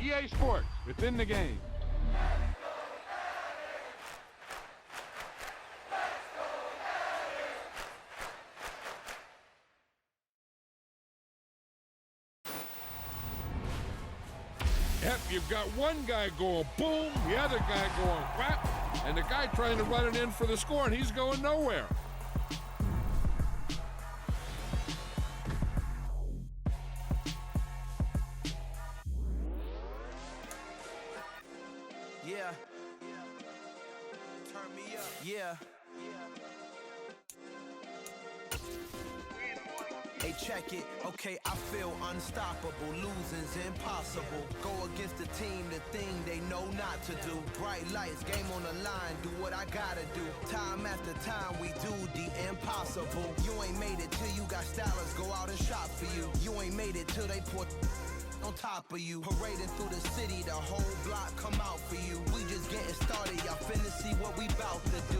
EA Sports, within the game. Yep, you've got one guy going boom, the other guy going whap, and the guy trying to run it in for the score, and he's going nowhere. Yeah. Turn me up. Yeah. Hey, check it. Okay, I feel unstoppable. Losing's impossible. Go against the team, the thing they know not to do. Bright lights, game on the line. Do what I gotta do. Time after time, we do the impossible. You ain't made it till you got stylists go out and shop for you. You ain't made it till they put on top of you. Parading through the city, the whole block come out for you. We just getting started, y'all finna see what we bout to do.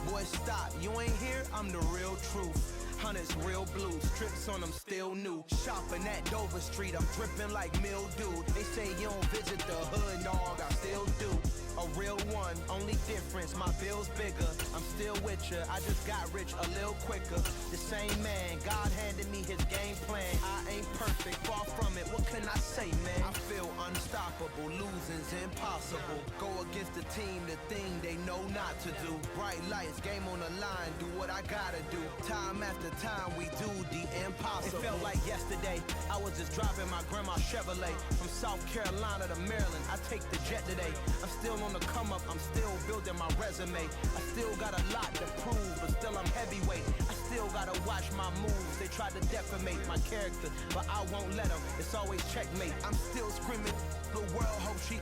Boy, stop, you ain't here, I'm the real truth. Hunters, real blue, strips on them still new. Shopping at Dover Street, I'm dripping like mildew. They say you don't visit the hood, dog, I still do. A real one, only difference, my bill's bigger. I'm still with ya, I just got rich a little quicker. The same man, God handed me his game plan. I ain't perfect, far from it, what can I say, man? I feel unstoppable, losing's impossible. Go against the team, the thing they know not to do. Bright lights, game on the line, do what I gotta do. Time after time, we do the impossible. It felt like yesterday, I was just driving my grandma's Chevrolet. From South Carolina to Maryland, I take the jet today. I'm still on the come up, I'm still building my resume. I still got a lot to prove, but still I'm heavyweight. I still gotta watch my moves. They try to defamate my character, but I won't let them. It's always checkmate. I'm still screaming, the world hope she.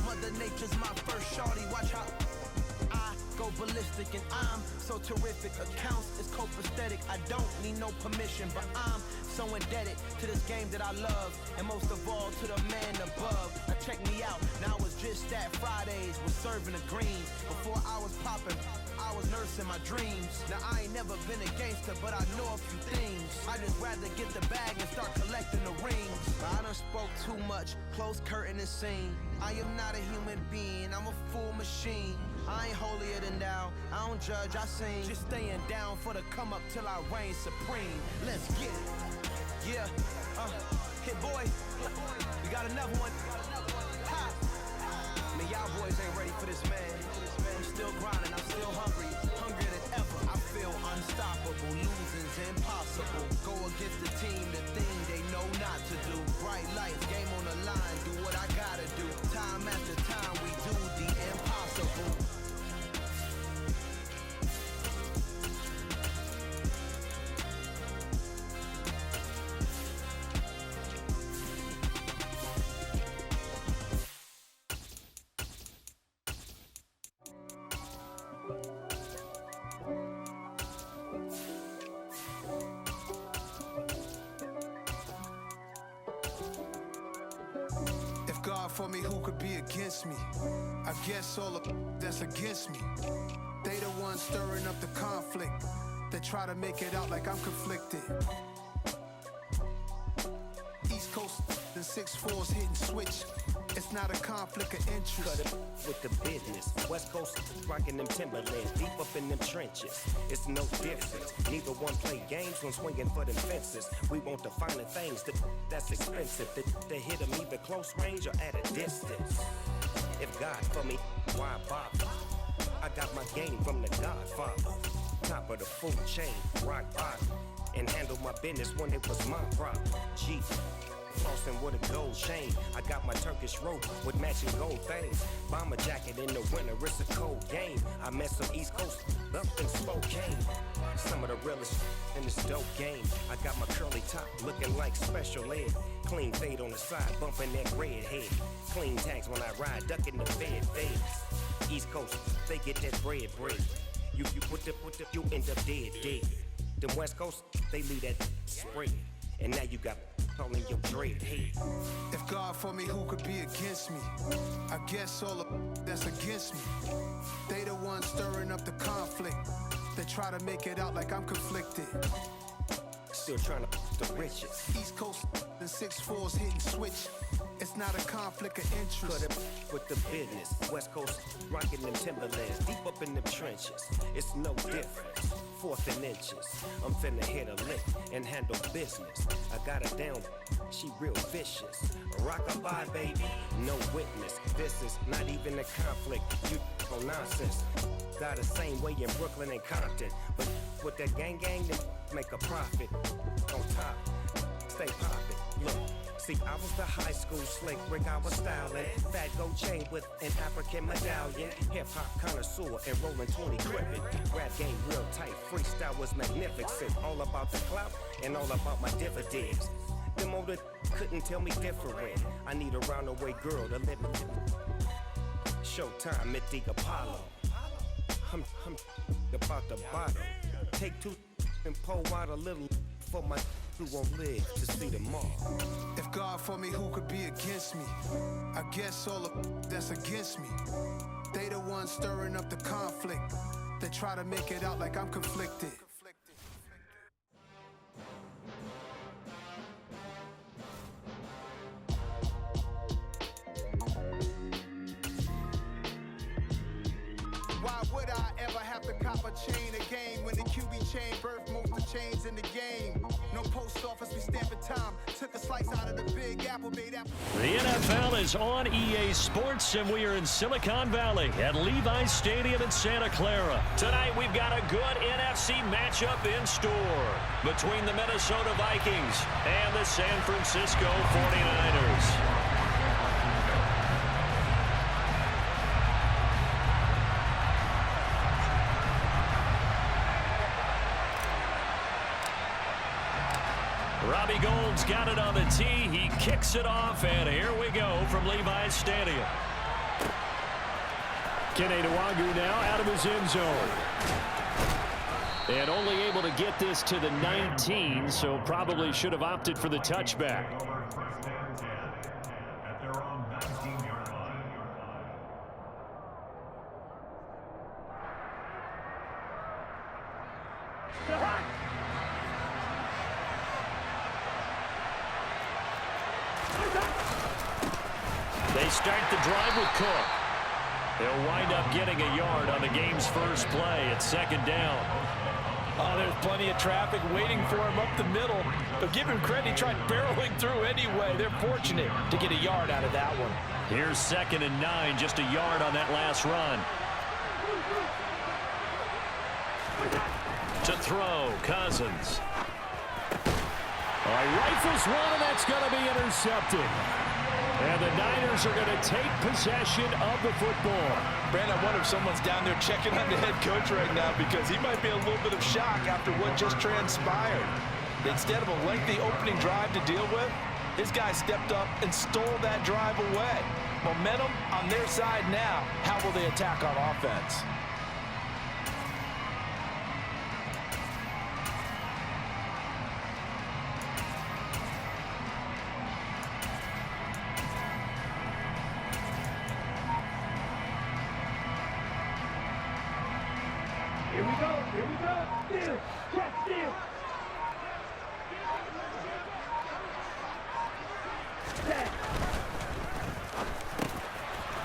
Mother Nature's my first shorty, watch how I go ballistic, and I'm so terrific. Accounts is copacetic. I don't need no permission, but I'm so indebted to this game that I love, and most of all to the man above. Now check me out, now it's just that Fridays was serving the greens. Before I was popping, I was nursing my dreams. Now I ain't never been a gangster, but I know a few things. I just rather get the bag and start collecting the rings. I done spoke too much, close curtain and scene. I am not a human being, I'm a full machine. I ain't holier than thou, I don't judge, I sing. Just staying down for the come up till I reign supreme. Let's get it. Yeah, hit boy, we got another one. Ha! Man, y'all boys ain't ready for this, man. I'm still grinding, I'm still hungry, hungrier than ever. I feel unstoppable, losing's impossible. Go against the team, the thing they know not to do. Bright lights, game on the line, do what I gotta do. Time after time, we do the impossible. God for me, who could be against me? I guess all the that's against me. They the ones stirring up the conflict. They try to make it out like I'm conflicted. East Coast and 6'4's hitting switch. It's not a conflict of interest. Cut it with the business. West Coast rocking them Timberlands, deep up in them trenches. It's no difference. Neither one play games when swinging for them fences. We want the finer things that's expensive. To hit them either close range or at a distance. If God for me, why bother? I got my game from the Godfather. Top of the food chain, rock bottom. And handle my business when it was my problem. G. Flossing with a gold chain. I got my Turkish rope with matching gold things. Bomber jacket in the winter, it's a cold game. I met some East Coast up in Spokane. Some of the realest in this dope game. I got my curly top looking like special ed. Clean fade on the side, bumping that red head. Clean tags when I ride, ducking the fades. East Coast, they get that bread. You put the, you end up dead. Them West Coast, they leave that spread. And now you got calling your dread head. If God for me, who could be against me? I guess all the that's against me. They the ones stirring up the conflict. They try to make it out like I'm conflicted. Still trying to the riches. East Coast and 6'4's hitting switch. It's It's not a conflict of interest. Cut it with the business. West Coast rocking them Timberlands, deep up in them trenches. It's no different. 4th and inches. I'm finna hit a lick and handle business. I got her down, she real vicious. Rock-a-bye, baby, no witness. This is not even a conflict. You on nonsense. Got the same way in Brooklyn and Compton, but with that gang, then make a profit. On top, stay poppin'. Look. See, I was the high school slick Rick, I was styling. Fat gold chain with an African medallion. Hip-hop connoisseur and rolling 20 gripping. Rap game real tight, freestyle was magnificent. All about the clout and all about my dividends. Them older couldn't tell me different. I need a roundaway girl to live in. Showtime at the Apollo. I'm about the bottle. Take 2 and pour out a little for my who won't live to see tomorrow. If God for me, who could be against me? I guess all the that's against me. They the ones stirring up the conflict. They try to make it out like I'm conflicted. Why would I ever have to cop a chain again when the QB chain birthed most of chains in the game? No post office, we stamping time. Took a slice out of the big apple, made apple. The NFL is on EA Sports, and we are in Silicon Valley at Levi's Stadium in Santa Clara. Tonight, we've got a good NFC matchup in store between the Minnesota Vikings and the San Francisco 49ers. Robbie Gould's got it on the tee. He kicks it off, and here we go from Levi's Stadium. Kene Nwangwu now out of his end zone. And only able to get this to the 19, so probably should have opted for the touchback. They start the drive with Cook. They'll wind up getting a yard on the game's first play at 2nd down. Oh, there's plenty of traffic waiting for him up the middle. But give him credit, he tried barreling through anyway. They're fortunate to get a yard out of that one. Here's 2nd and 9, just a yard on that last run. To throw, Cousins. Rifles one, and that's going to be intercepted. And the Niners are going to take possession of the football. Brandon, I wonder if someone's down there checking on the head coach right now because he might be in a little bit of shock after what just transpired. Instead of a lengthy opening drive to deal with, his guy stepped up and stole that drive away. Momentum on their side now. How will they attack on offense? Here we go, steal, check, steal.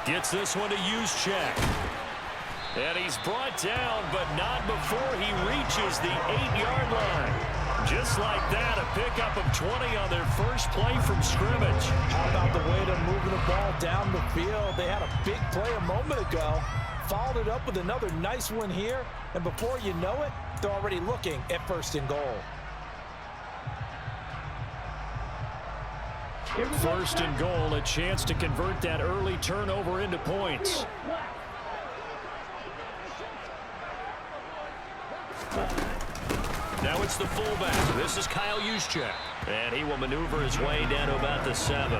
Gets this one to Juszczyk. And he's brought down, but not before he reaches the 8-yard line. Just like that, a pickup of 20 on their first play from scrimmage. How about the way they're moving the ball down the field? They had a big play a moment ago. Followed it up with another nice one here. And before you know it, they're already looking at 1st and goal. 1st and goal, a chance to convert that early turnover into points. Now it's the fullback. This is Kyle Juszczyk. And he will maneuver his way down to about the 7.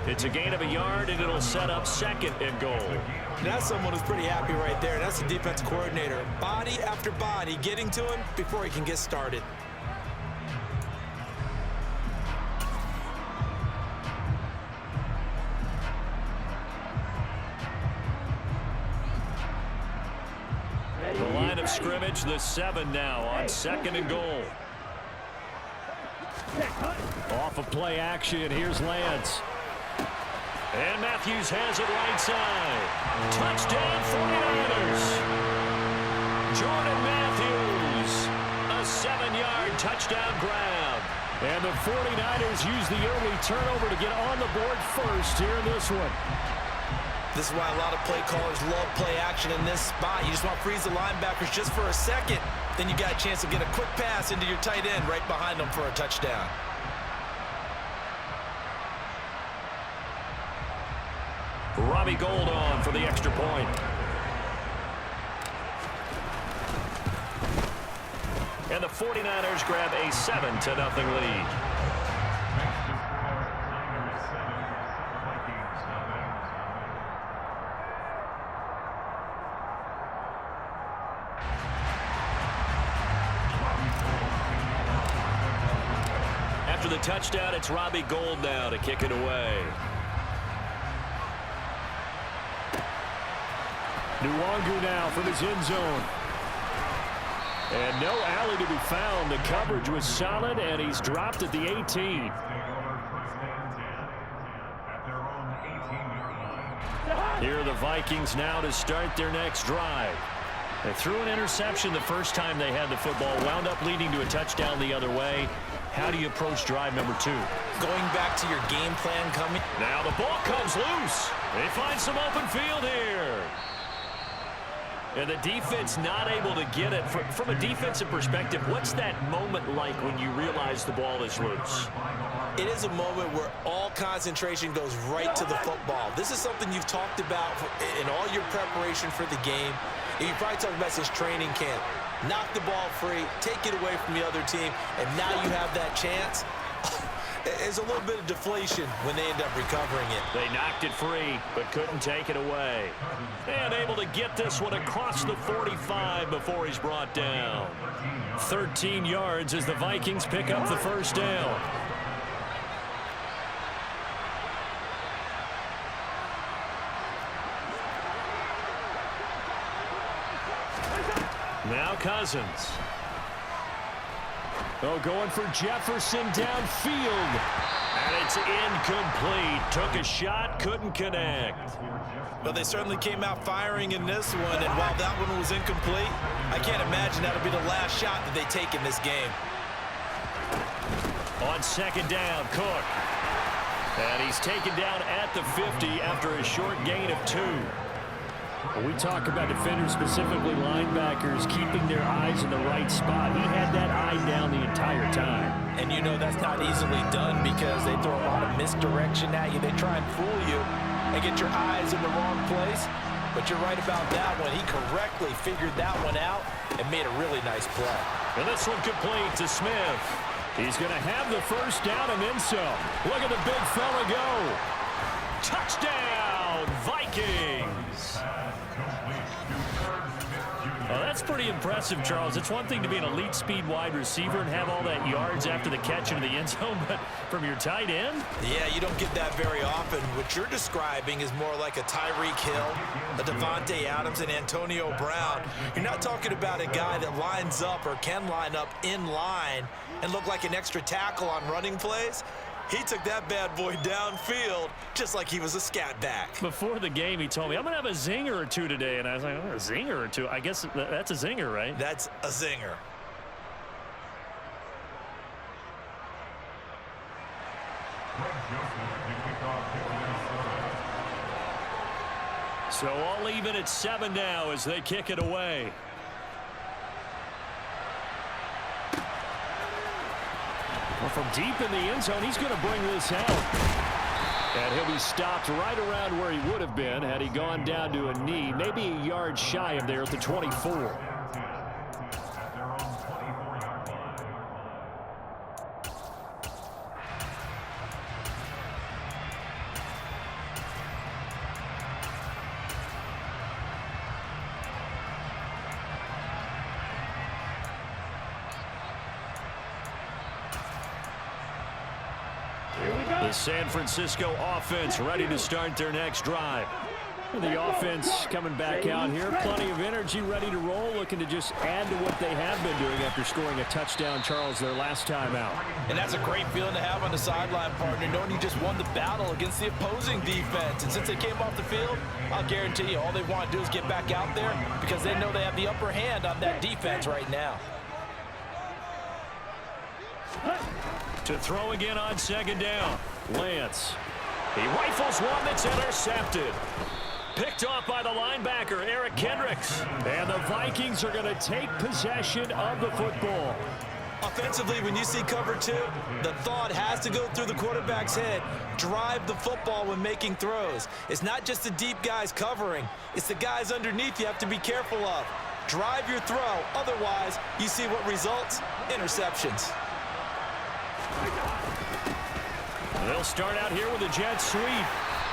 It's a gain of a yard, and it'll set up 2nd and goal. That's someone who's pretty happy right there. That's the defense coordinator. Body after body getting to him before he can get started. The line of scrimmage, the 7 now on 2nd and goal. Off of play action, here's Lance. And Matthews has it right side. Touchdown 49ers. Jordan Matthews. A 7-yard touchdown grab. And the 49ers use the early turnover to get on the board first here in this one. This is why a lot of play callers love play action in this spot. You just want to freeze the linebackers just for a second. Then you got a chance to get a quick pass into your tight end right behind them for a touchdown. Robbie Gould on for the extra point. And the 49ers grab a 7-0 lead. After the touchdown, it's Robbie Gould now to kick it away. Nwangu now from his end zone. And no alley to be found. The coverage was solid, and he's dropped at the 18. Here are the Vikings now to start their next drive. They threw an interception the first time they had the football, wound up leading to a touchdown the other way. How do you approach drive number 2? Going back to your game plan coming. Now the ball comes loose. They find some open field here. And the defense not able to get it. From a defensive perspective, what's that moment like when you realize the ball is loose? It is a moment where all concentration goes right to the football. This is something you've talked about in all your preparation for the game. And you probably talked about since training camp. Knock the ball free, take it away from the other team, and now you have that chance. There's a little bit of deflation when they end up recovering it. They knocked it free, but couldn't take it away. And able to get this one across the 45 before he's brought down. 13 yards as the Vikings pick up the first down. Now Cousins. Oh, going for Jefferson downfield. And it's incomplete. Took a shot, couldn't connect. But they certainly came out firing in this one, and while that one was incomplete, I can't imagine that'll be the last shot that they take in this game. On second down, Cook. And he's taken down at the 50 after a short gain of 2. When we talk about defenders, specifically linebackers, keeping their eyes in the right spot, he had that eye down the entire time. And you know that's not easily done because they throw a lot of misdirection at you. They try and fool you and get your eyes in the wrong place. But you're right about that one. He correctly figured that one out and made a really nice play. And this one complete to Smith. He's going to have the first down and then some. Look at the big fella go. Touchdown, Vikings. Well, that's pretty impressive, Charles. It's one thing to be an elite speed wide receiver and have all that yards after the catch into the end zone, but from your tight end? Yeah, you don't get that very often. What you're describing is more like a Tyreek Hill, a Devontae Adams, and Antonio Brown. You're not talking about a guy that lines up or can line up in line and look like an extra tackle on running plays. He took that bad boy downfield just like he was a scat back. Before the game, he told me, I'm going to have a zinger or two today. And I was like, oh, a zinger or two? I guess that's a zinger, right? That's a zinger. So all even at 7 now as they kick it away. Well, from deep in the end zone, he's going to bring this out. And he'll be stopped right around where he would have been had he gone down to a knee, maybe a yard shy of there at the 24. The San Francisco offense ready to start their next drive. The offense coming back out here. Plenty of energy, ready to roll, looking to just add to what they have been doing after scoring a touchdown, Charles, their last time out. And that's a great feeling to have on the sideline, partner, knowing you just won the battle against the opposing defense. And since they came off the field, I'll guarantee you all they want to do is get back out there because they know they have the upper hand on that defense right now. To throw again on second down. Lance. He rifles one that's intercepted. Picked off by the linebacker, Eric Kendricks. And the Vikings are going to take possession of the football. Offensively, when you see cover two, the thought has to go through the quarterback's head. Drive the football when making throws. It's not just the deep guys covering. It's the guys underneath you have to be careful of. Drive your throw. Otherwise, you see what results? Interceptions. They'll start out here with a jet sweep.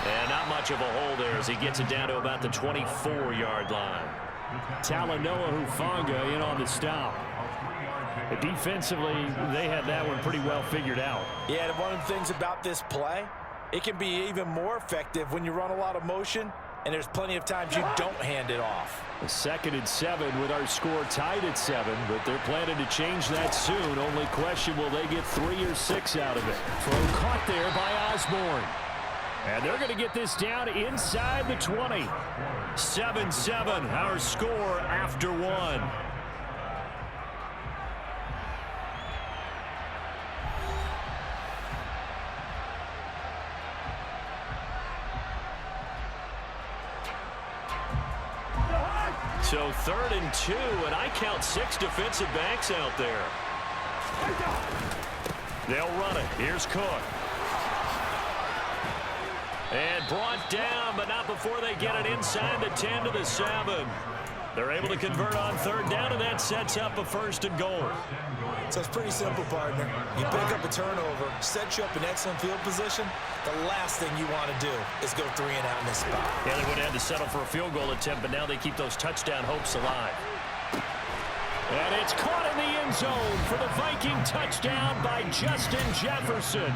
And not much of a hole there as he gets it down to about the 24-yard line. Talanoa Hufanga in on the stop. Defensively, they had that one pretty well figured out. Yeah, and one of the things about this play, it can be even more effective when you run a lot of motion, and there's plenty of times you don't hand it off. A 2nd and 7 with our score tied at 7, but they're planning to change that soon. Only question, will they get 3 or 6 out of it? Throw caught there by Osborne. And they're going to get this down inside the 20. 7-7, our score after 1. So 3rd and 2, and I count 6 defensive backs out there. They'll run it. Here's Cook. And brought down, but not before they get it inside the 10 to the 7. They're able to convert on 3rd down, and that sets up a 1st and goal. So it's pretty simple, partner. You pick up a turnover, set you up in excellent field position. The last thing you want to do is go 3 and out in this spot. Yeah, they would have had to settle for a field goal attempt, but now they keep those touchdown hopes alive. And it's caught in the end zone for the Viking touchdown by Justin Jefferson.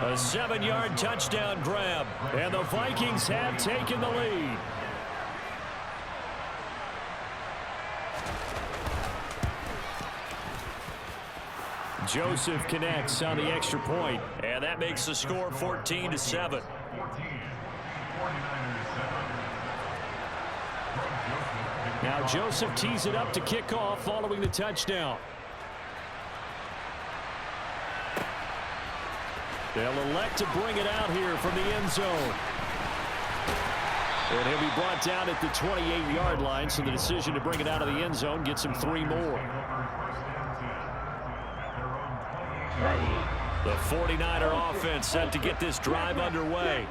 A 7-yard touchdown grab, and the Vikings have taken the lead. Joseph connects on the extra point, and that makes the score 14-7. Now Joseph tees it up to kick off following the touchdown. They'll elect to bring it out here from the end zone. And he'll be brought down at the 28-yard line, so the decision to bring it out of the end zone gets him 3 more. The 49er offense set to get this drive underway.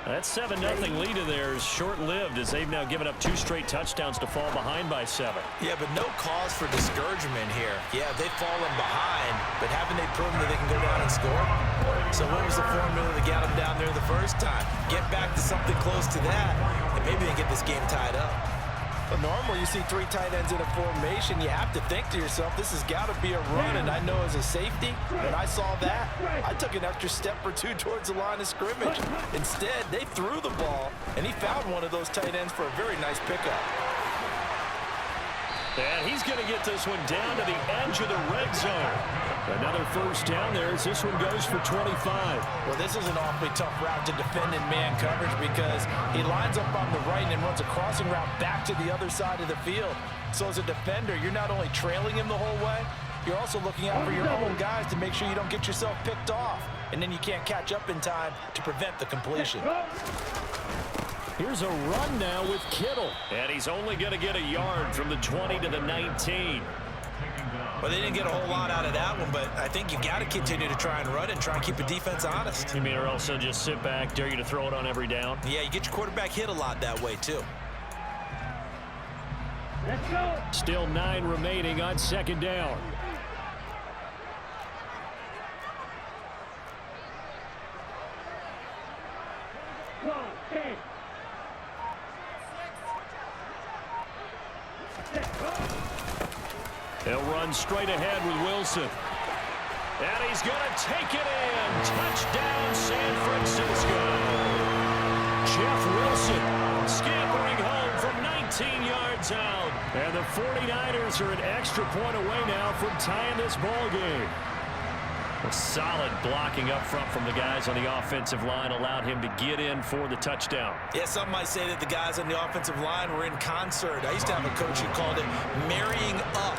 That 7-0 lead in there is short-lived as they've now given up 2 straight touchdowns to fall behind by 7. Yeah, but no cause for discouragement here. Yeah, they've fallen behind, but haven't they proven that they can go down and score? So what was the formula that got them down there the first time? Get back to something close to that, and maybe they get this game tied up. But normally you see 3 tight ends in a formation, you have to think to yourself, this has got to be a run, and I know as a safety, when I saw that, I took an extra step or 2 towards the line of scrimmage. Instead, they threw the ball, and he found one of those tight ends for a very nice pickup. And he's going to get this one down to the edge of the red zone. Another first down there as this one goes for 25. Well, this is an awfully tough route to defend in man coverage because he lines up on the right and runs a crossing route back to the other side of the field. So as a defender, you're not only trailing him the whole way, you're also looking out for your own guys to make sure you don't get yourself picked off. And then you can't catch up in time to prevent the completion. Here's a run now with Kittle. And he's only going to get a yard from the 20 to the 19. Well, they didn't get a whole lot out of that one, but I think you've got to continue to try and run and try and keep the defense honest. You mean or also just sit back, dare you to throw it on every down? Yeah, you get your quarterback hit a lot that way, too. Let's go. Still 9 remaining on second down. He'll run straight ahead with Wilson. And he's going to take it in. Touchdown, San Francisco. Jeff Wilson scampering home from 19 yards out. And the 49ers are an extra point away now from tying this ball game. A solid blocking up front from the guys on the offensive line allowed him to get in for the touchdown. Yeah, some might say that the guys on the offensive line were in concert. I used to have a coach who called it marrying up,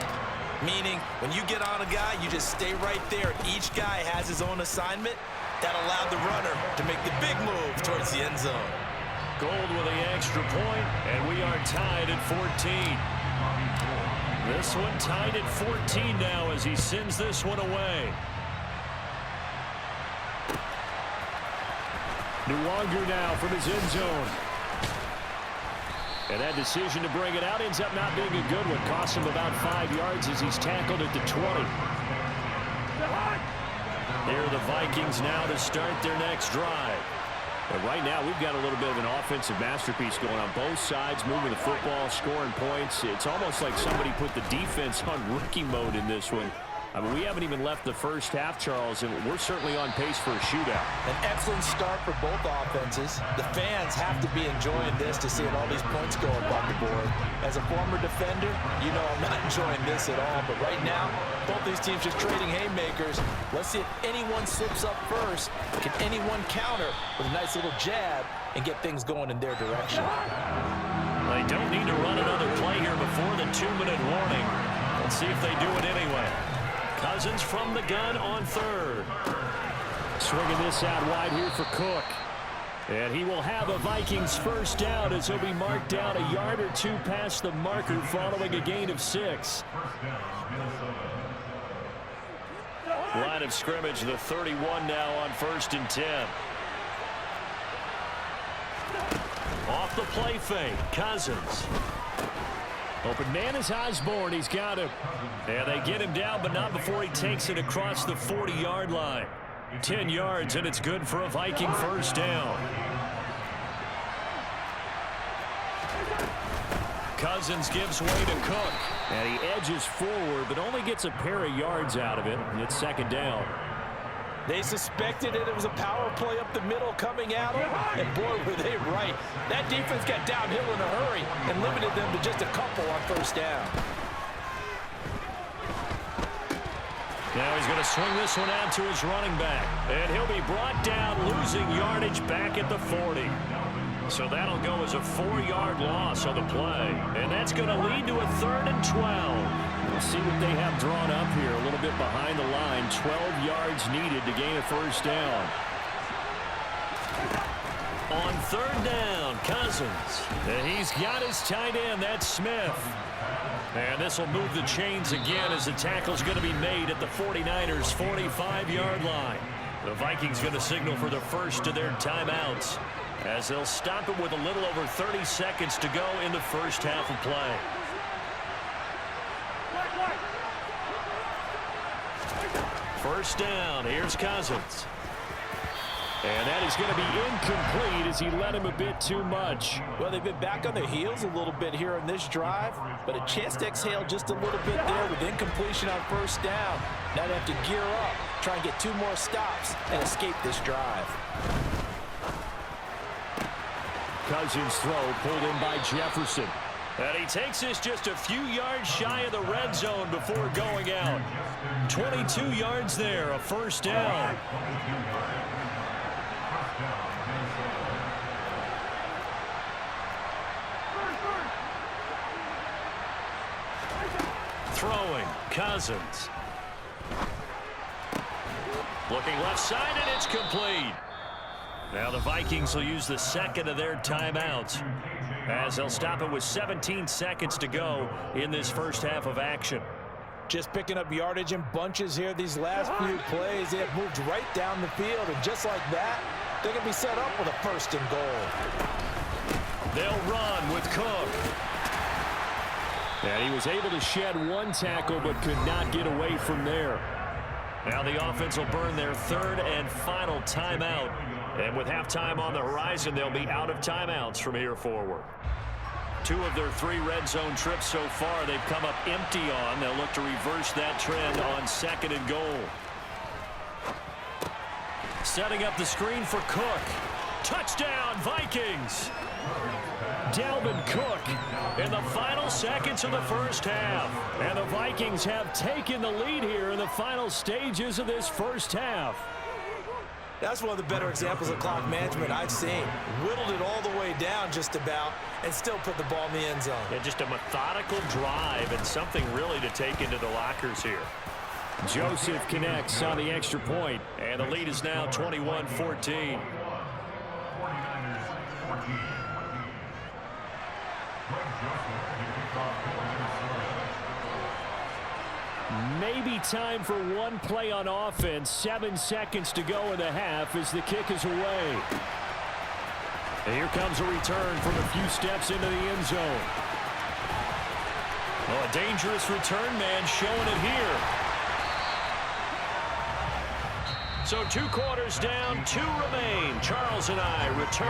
meaning when you get on a guy, you just stay right there. Each guy has his own assignment. That allowed the runner to make the big move towards the end zone. Gold with the extra point, and we are tied at 14. This one tied at 14 now as he sends this one away. Nwangu now from his end zone. And that decision to bring it out ends up not being a good one. Costs him about 5 yards as he's tackled at the 20. Here are the Vikings now to start their next drive. And right now we've got a little bit of an offensive masterpiece going on both sides, moving the football, scoring points. It's almost like somebody put the defense on rookie mode in this one. I mean, we haven't even left the first half, Charles, and we're certainly on pace for a shootout. An excellent start for both offenses. The fans have to be enjoying this to see all these points go above the board. As a former defender, you know I'm not enjoying this at all. But right now, both these teams just trading haymakers. Let's see if anyone slips up first. Can anyone counter with a nice little jab and get things going in their direction? They don't need to run another play here before the 2-minute warning. Let's see if they do it anyway. Cousins from the gun on third. Swinging this out wide here for Cook. And he will have a Vikings first down as he'll be marked down a yard or two past the marker following a gain of 6. Line of scrimmage, the 31 now on 1st and 10. Off the play fake, Cousins. Open man is Osborne. He's got him. And they get him down, but not before he takes it across the 40-yard line. 10 yards, and it's good for a Viking first down. Cousins gives way to Cook. And he edges forward, but only gets a pair of yards out of it, and it's 2nd down. They suspected it was a power play up the middle coming at them, and boy, were they right. That defense got downhill in a hurry and limited them to just a couple on 1st down. Now he's going to swing this one out to his running back, and he'll be brought down, losing yardage back at the 40. So that'll go as a 4-yard loss on the play, and that's going to lead to a 3rd and 12. We'll see what they have drawn up here a little bit behind the line. 12 yards needed to gain a first down. On 3rd down, Cousins. And he's got his tight end. That's Smith. And this will move the chains again as the tackle's going to be made at the 49ers' 45-yard line. The Vikings going to signal for the first of their timeouts as they'll stop it with a little over 30 seconds to go in the first half of play. First down, here's Cousins. And that is going to be incomplete as he led him a bit too much. Well, they've been back on their heels a little bit here on this drive, but a chance to exhale just a little bit there with incompletion on 1st down. Now they have to gear up, try and get 2 more stops and escape this drive. Cousins' throw pulled in by Jefferson. And he takes this just a few yards shy of the red zone before going out. 22 yards there, a first down. Throwing, Cousins. Looking left side, and it's complete. Now the Vikings will use the 2nd of their timeouts as they'll stop it with 17 seconds to go in this first half of action. Just picking up yardage in bunches here these last few plays. They have moved right down the field, and just like that, they're going to be set up with a 1st and goal. They'll run with Cook. And he was able to shed 1 tackle but could not get away from there. Now the offense will burn their 3rd and final timeout. And with halftime on the horizon, they'll be out of timeouts from here forward. 2 of their 3 red zone trips so far they've come up empty on. They'll look to reverse that trend on 2nd and goal. Setting up the screen for Cook. Touchdown, Vikings. Dalvin Cook in the final seconds of the first half. And the Vikings have taken the lead here in the final stages of this first half. That's one of the better examples of clock management I've seen. Whittled it all the way down just about and still put the ball in the end zone. Yeah, just a methodical drive and something really to take into the lockers here. Joseph connects on the extra point, and the lead is now 21-14. Maybe time for one play on offense. 7 seconds to go in the half as the kick is away. And here comes a return from a few steps into the end zone. Oh, a dangerous return man showing it here. So 2 quarters down, 2 remain. Charles and I return.